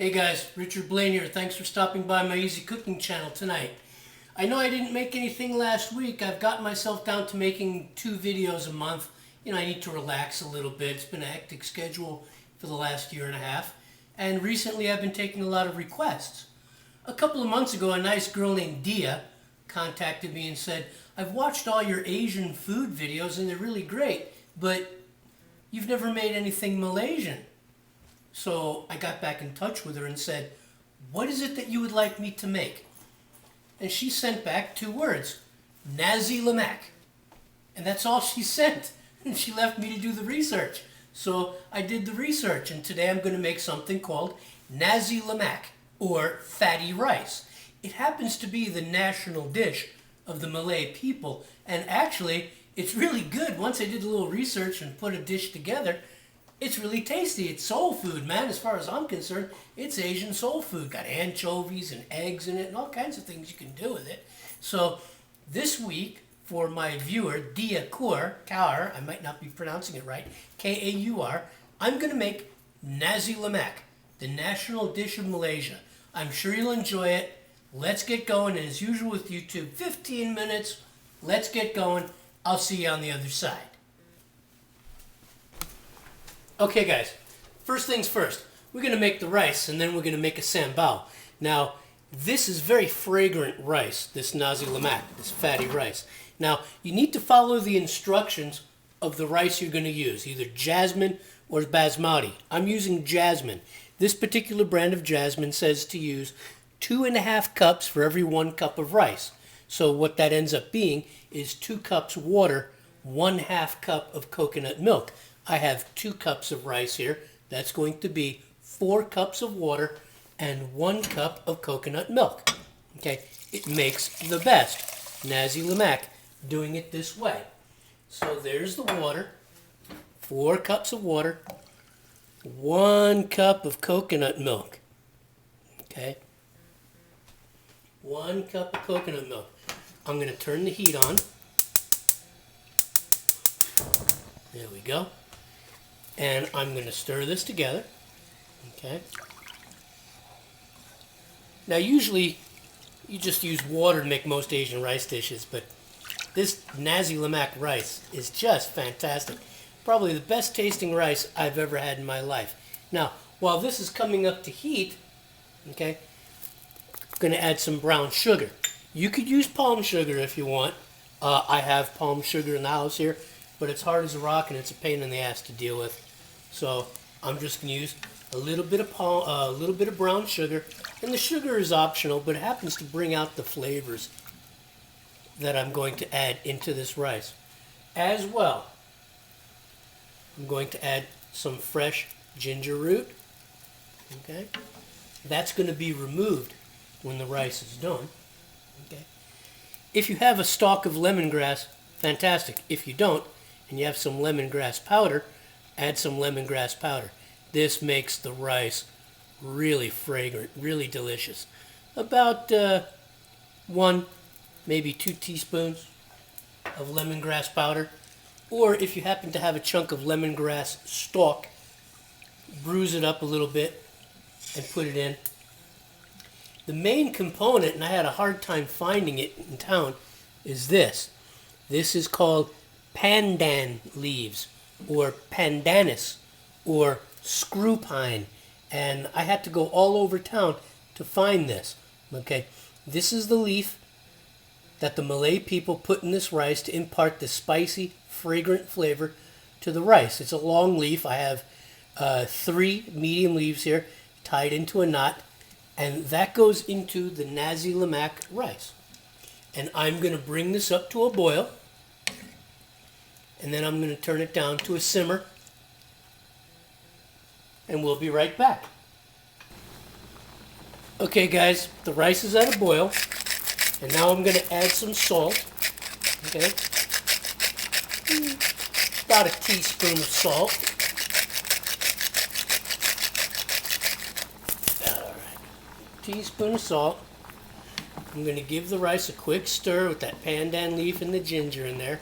Hey guys, Richard Blaine here. Thanks for stopping by my easy cooking channel tonight. I know I didn't make anything last week. I've gotten myself down to making 2 videos a month. You know, I need to relax a little bit. It's been a hectic schedule for the last year and a half. And recently I've been taking a lot of requests. A couple of months ago, a nice girl named Dia contacted me and said, I've watched all your Asian food videos and they're really great, but you've never made anything Malaysian. So I got back in touch with her and said, what is it that you would like me to make? And she sent back 2 words, Nasi Lemak. And that's all she sent. And she left me to do the research. So I did the research, and today I'm going to make something called Nasi Lemak, or fatty rice. It happens to be the national dish of the Malay people, and actually it's really good. Once I did a little research and put a dish together, it's really tasty. It's soul food, man. As far as I'm concerned, it's Asian soul food. Got anchovies and eggs in it and all kinds of things you can do with it. So this week, for my viewer, Dia Kaur, I might not be pronouncing it right, Kaur, I'm going to make Nasi Lemak, the national dish of Malaysia. I'm sure you'll enjoy it. Let's get going. And as usual with YouTube, 15 minutes. Let's get going. I'll see you on the other side. Okay guys, first things first, we're going to make the rice and then we're going to make a sambal. Now, this is very fragrant rice, this Nasi Lemak, this fatty rice. Now, you need to follow the instructions of the rice you're going to use, either jasmine or basmati. I'm using jasmine. This particular brand of jasmine says to use 2.5 cups for every 1 cup of rice. So what that ends up being is 2 cups water, 1/2 cup of coconut milk. I have 2 cups of rice here. That's going to be 4 cups of water and 1 cup of coconut milk. Okay, it makes the best Nasi Lemak doing it this way. So there's the water, 4 cups of water, 1 cup of coconut milk. Okay, 1 cup of coconut milk. I'm going to turn the heat on. There we go. And I'm going to stir this together. Okay. Now usually you just use water to make most Asian rice dishes, but this Nasi Lemak rice is just fantastic. Probably the best tasting rice I've ever had in my life. Now, while this is coming up to heat, okay, I'm going to add some brown sugar. You could use palm sugar if you want. I have palm sugar in the house here, but it's hard as a rock and it's a pain in the ass to deal with. So I'm just going to use a little bit of brown sugar, and the sugar is optional, but it happens to bring out the flavors that I'm going to add into this rice. As well, I'm going to add some fresh ginger root. Okay, that's going to be removed when the rice is done. Okay, if you have a stalk of lemongrass, fantastic. If you don't, and you have some lemongrass powder, add some lemongrass powder. This makes the rice really fragrant, really delicious. About 1, maybe 2 teaspoons of lemongrass powder. Or if you happen to have a chunk of lemongrass stalk, bruise it up a little bit and put it in. The main component, and I had a hard time finding it in town, is this. This is called pandan leaves, or pandanus, or screw pine, and I had to go all over town to find this. Okay, this is the leaf that the Malay people put in this rice to impart the spicy, fragrant flavor to the rice. It's a long leaf. I have 3 medium leaves here tied into a knot, and that goes into the Nasi Lemak rice. And I'm going to bring this up to a boil, and then I'm going to turn it down to a simmer, and we'll be right back. Okay guys, the rice is at a boil, and now I'm going to add some salt. Okay, about a teaspoon of salt. Alright, teaspoon of salt. I'm going to give the rice a quick stir with that pandan leaf and the ginger in there.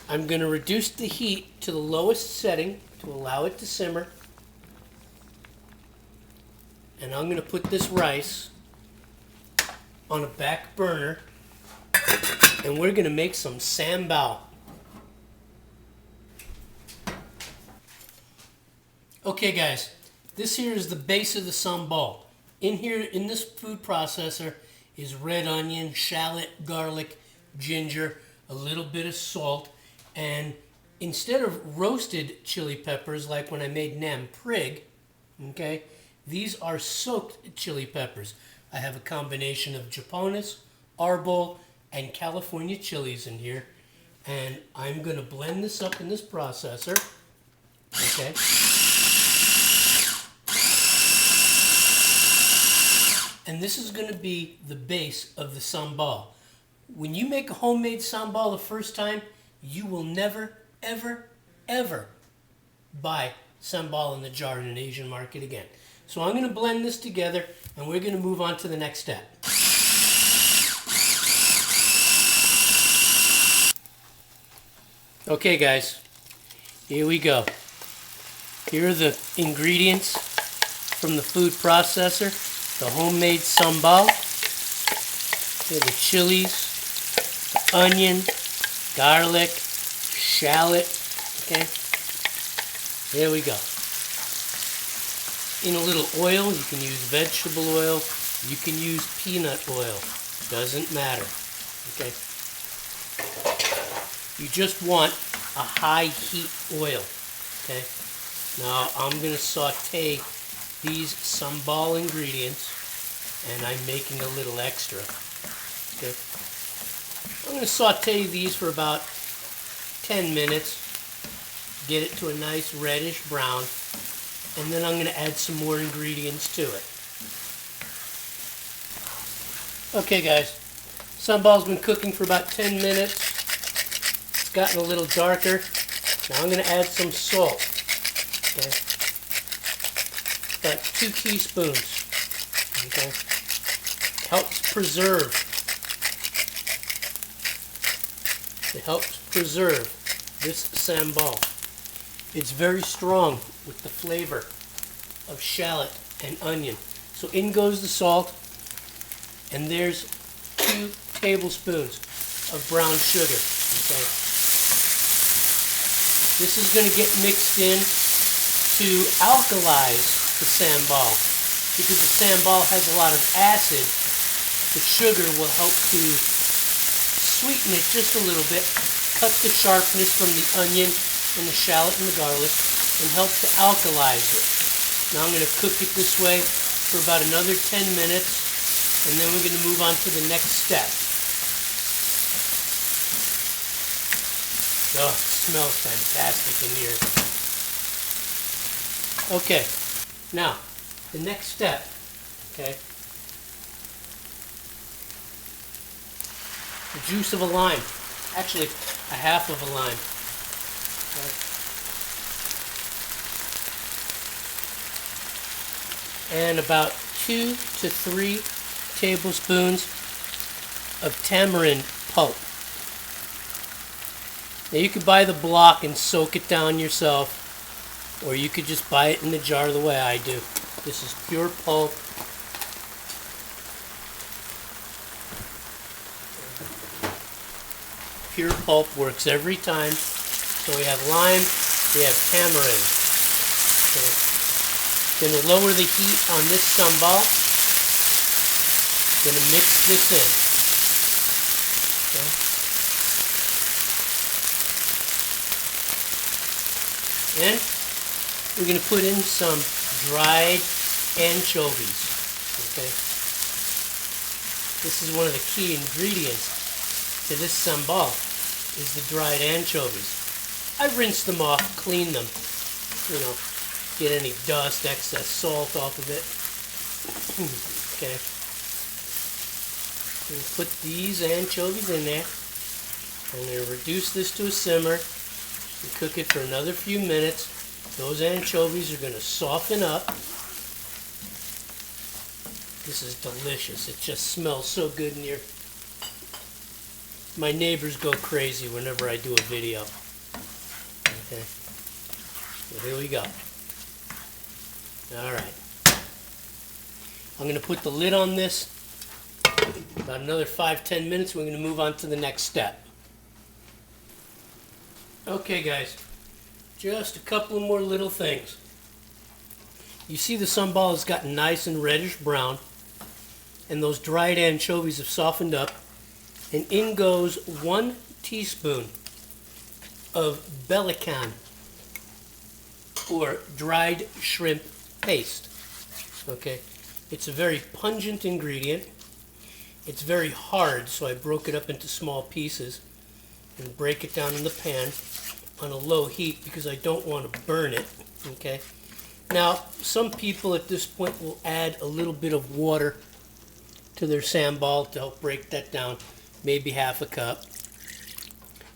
I'm going to reduce the heat to the lowest setting to allow it to simmer. And I'm going to put this rice on a back burner, and we're going to make some sambal. Okay guys, this here is the base of the sambal. In here, in this food processor, is red onion, shallot, garlic, ginger, a little bit of salt, and instead of roasted chili peppers like when I made nam prig, okay, these are soaked chili peppers. I have a combination of japones, arbol, and California chilies in here, and I'm going to blend this up in this processor, okay. And this is going to be the base of the sambal. When you make a homemade sambal the first time, you will never, ever, ever buy sambal in the jar in an Asian market again. So I'm going to blend this together, and we're going to move on to the next step. Okay guys, here we go. Here are the ingredients from the food processor. The homemade sambal, here are the chilies, the onion, garlic, shallot, okay, there we go. In a little oil, you can use vegetable oil, you can use peanut oil, doesn't matter, okay. You just want a high heat oil, okay. Now I'm going to saute these sambal ingredients, and I'm making a little extra. Okay. I'm going to saute these for about 10 minutes, get it to a nice reddish brown, and then I'm going to add some more ingredients to it. Okay guys, sambal's been cooking for about 10 minutes. It's gotten a little darker. Now I'm going to add some salt. Okay. About 2 teaspoons. Okay. Helps preserve. It helps preserve this sambal. It's very strong with the flavor of shallot and onion. So in goes the salt, and there's 2 tablespoons of brown sugar. Okay. This is going to get mixed in to alkalize the sambal, because the sambal has a lot of acid. The sugar will help to sweeten it just a little bit, cut the sharpness from the onion and the shallot and the garlic, and help to alkalize it. Now I'm going to cook it this way for about another 10 minutes, and then we're going to move on to the next step. Oh, it smells fantastic in here. Okay. Now, the next step, okay, the juice of a lime, actually a half of a lime, okay, and about 2 to 3 tablespoons of tamarind pulp. Now you could buy the block and soak it down yourself, or you could just buy it in the jar the way I do. This is pure pulp. Pure pulp works every time. So we have lime, we have tamarind. Okay. Going to lower the heat on this sambal. Going to mix this in. Okay. And we're going to put in some dried anchovies. Okay. This is one of the key ingredients to this sambal, is the dried anchovies. I rinse them off, clean them, you know, get any dust, excess salt off of it. Okay. We'll put these anchovies in there. I'm going to reduce this to a simmer and cook it for another few minutes. Those anchovies are going to soften up. This is delicious. It just smells so good in here. My neighbors go crazy whenever I do a video. Okay. So here we go. Alright. I'm going to put the lid on this. About another 5-10 minutes, we're going to move on to the next step. Okay guys, just a couple more little things. You see the sambal has gotten nice and reddish brown, and those dried anchovies have softened up, and in goes 1 teaspoon of belacan, or dried shrimp paste. Okay, it's a very pungent ingredient. It's very hard, so I broke it up into small pieces and break it down in the pan on a low heat because I don't want to burn it. Okay. Now, some people at this point will add a little bit of water to their sambal to help break that down, maybe half a cup.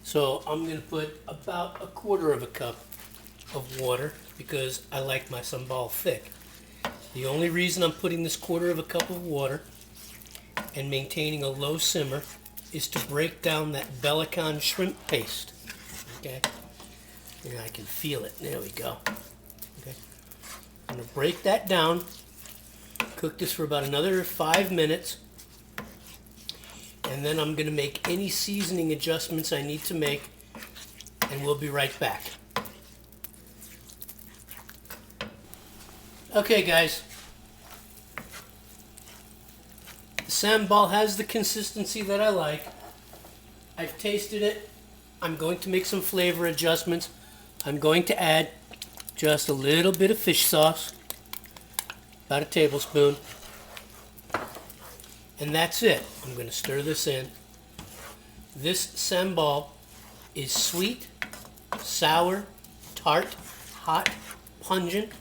So I'm going to put about 1/4 cup of water because I like my sambal thick. The only reason I'm putting this 1/4 cup of water and maintaining a low simmer is to break down that belacan shrimp paste. Okay, and I can feel it. There we go. Okay, I'm going to break that down, cook this for about another 5 minutes, and then I'm going to make any seasoning adjustments I need to make, and we'll be right back. Okay guys, the sambal has the consistency that I like. I've tasted it. I'm going to make some flavor adjustments. I'm going to add just a little bit of fish sauce, about 1 tablespoon, and that's it. I'm going to stir this in. This sambal is sweet, sour, tart, hot, pungent,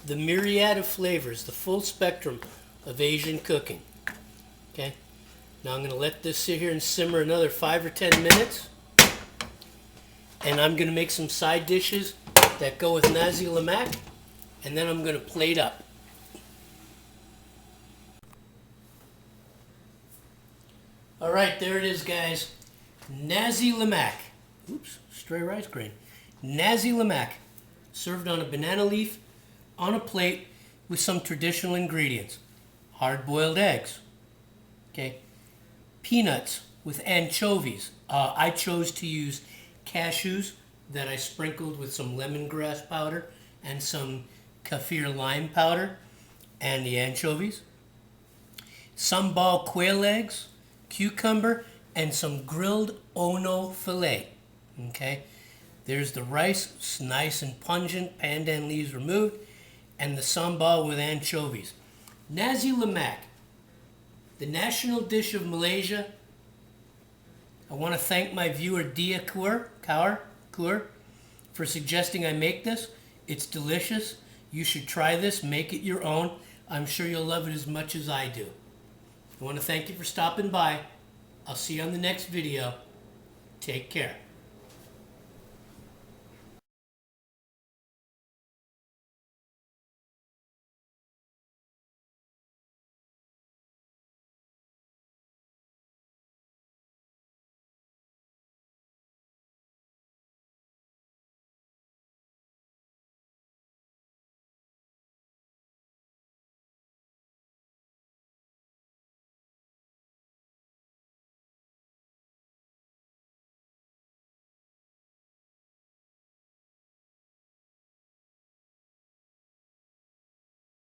the myriad of flavors, the full spectrum of Asian cooking. Okay, now I'm going to let this sit here and simmer another 5 or 10 minutes, and I'm going to make some side dishes that go with Nasi Lemak, and then I'm going to plate up. Alright, there it is guys. Nasi Lemak. Oops, stray rice grain. Nasi Lemak, served on a banana leaf on a plate with some traditional ingredients. Hard-boiled eggs. Okay. Peanuts with anchovies. I chose to use cashews that I sprinkled with some lemongrass powder and some kaffir lime powder, and the anchovies. Sambal quail eggs, cucumber, and some grilled ono filet. Okay. There's the rice, it's nice and pungent, pandan leaves removed, and the sambal with anchovies. Nasi Lemak, the national dish of Malaysia. I want to thank my viewer Dia Kaur for suggesting I make this. It's delicious. You should try this, make it your own. I'm sure you'll love it as much as I do. I want to thank you for stopping by. I'll see you on the next video. Take care.